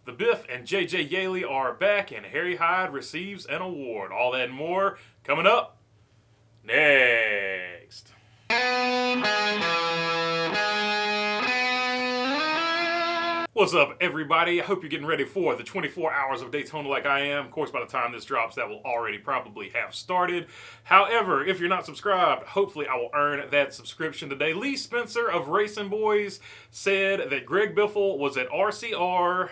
The Biff and JJ Yaley are back, and Harry Hyde receives an award. All that and more coming up next. What's up, everybody? I hope you're getting ready for the 24 hours of Daytona like I am. Of course, by the time this drops, that will already probably have started. However, if you're not subscribed, hopefully I will earn that subscription today. Lee Spencer of Racing Boys said that Greg Biffle was at RCR,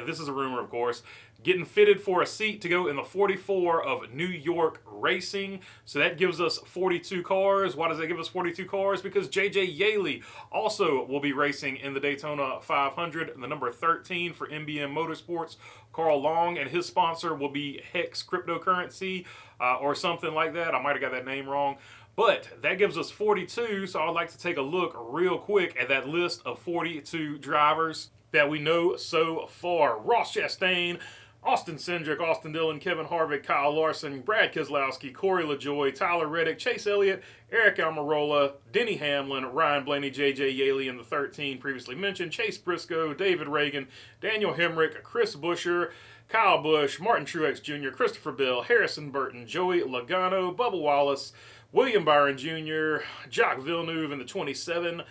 this is a rumor, of course, getting fitted for a seat to go in the 44 of New York Racing. So that gives us 42 cars. Why does that give us 42 cars? Because JJ Yaley also will be racing in the Daytona 500, the number 13 for MBM Motorsports. Carl Long and his sponsor will be Hex Cryptocurrency or something like that. I might have got that name wrong. But that gives us 42, so I'd like to take a look real quick at that list of 42 drivers that we know so far. Ross Chastain, Austin Cindric, Austin Dillon, Kevin Harvick, Kyle Larson, Brad Keselowski, Corey LaJoie, Tyler Reddick, Chase Elliott, Eric Almirola, Denny Hamlin, Ryan Blaney, JJ Yaley in the 13 previously mentioned, Chase Briscoe, David Reagan, Daniel Hemrick, Chris Buescher, Kyle Busch, Martin Truex Jr., Christopher Bell, Harrison Burton, Joey Logano, Bubba Wallace, William Byron Jr., Jacques Villeneuve in the 27,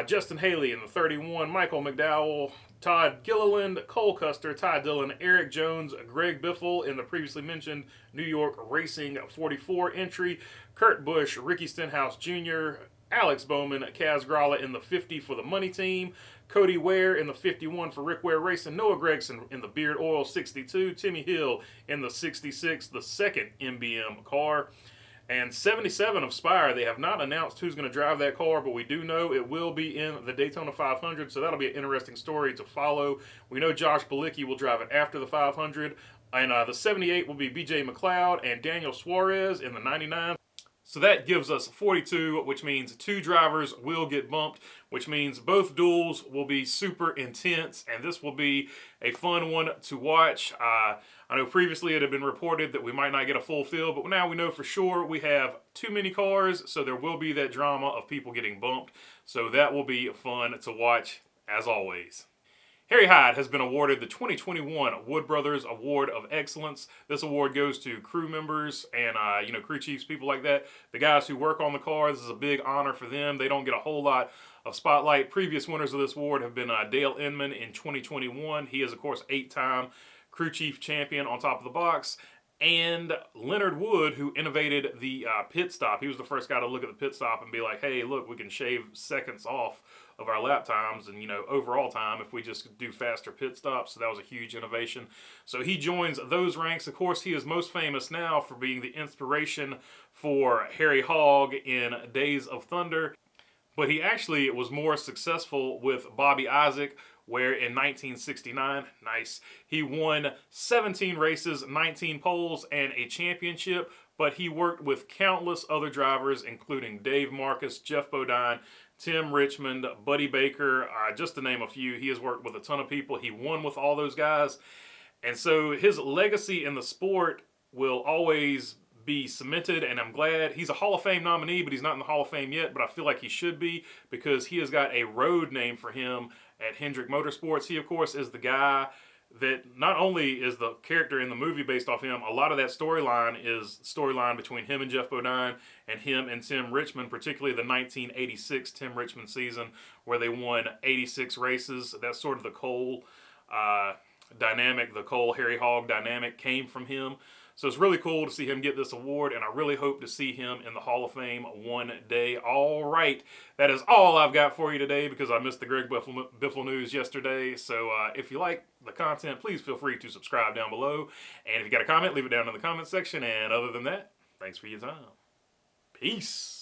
Justin Haley in the 31, Michael McDowell, Todd Gilliland, Cole Custer, Ty Dillon, Eric Jones, Greg Biffle in the previously mentioned New York Racing 44 entry, Kurt Busch, Ricky Stenhouse Jr., Alex Bowman, Kaz Grala in the 50 for the Money Team, Cody Ware in the 51 for Rick Ware Racing, Noah Gragson in the Beard Oil 62, Timmy Hill in the 66, the second MBM car. And 77 of Spire, they have not announced who's going to drive that car, but we do know it will be in the Daytona 500, so that'll be an interesting story to follow. We know Josh Bilicki will drive it after the 500, and the 78 will be BJ McLeod and Daniel Suarez in the 99. So that gives us 42, which means two drivers will get bumped, which means both duels will be super intense, and this will be a fun one to watch. I know previously it had been reported that we might not get a full field, but now we know for sure we have too many cars, so there will be that drama of people getting bumped. So that will be fun to watch, as always. Harry Hyde has been awarded the 2021 Wood Brothers Award of Excellence. This award goes to crew members and crew chiefs, people like that. The guys who work on the car, this is a big honor for them. They don't get a whole lot of spotlight. Previous winners of this award have been Dale Inman in 2021. He is, of course, 8-time crew chief champion on top of the box. And Leonard Wood, who innovated the pit stop. He was the first guy to look at the pit stop and be like, hey, look, we can shave seconds off of our lap times and, overall time if we just do faster pit stops. So that was a huge innovation. So he joins those ranks. Of course, he is most famous now for being the inspiration for Harry Hogg in Days of Thunder. But he actually was more successful with Bobby Isaac, where in 1969, he won 17 races, 19 poles, and a championship. But he worked with countless other drivers, including Dave Marcus, Jeff Bodine, Tim Richmond, Buddy Baker, just to name a few. He has worked with a ton of people. He won with all those guys. And so his legacy in the sport will always be cemented, and I'm glad he's a Hall of Fame nominee, but he's not in the Hall of Fame yet, but I feel like he should be because he has got a road named for him at Hendrick Motorsports. He, of course, is the guy that not only is the character in the movie based off him, a lot of that storyline is storyline between him and Jeff Bodine and him and Tim Richmond, particularly the 1986 Tim Richmond season where they won 86 races. That's sort of the Cole dynamic, the Cole-Harry Hogg dynamic came from him. So it's really cool to see him get this award, and I really hope to see him in the Hall of Fame one day. All right, that is all I've got for you today because I missed the Greg Biffle news yesterday. So if you like the content, please feel free to subscribe down below. And if you got a comment, leave it down in the comment section. And other than that, thanks for your time. Peace.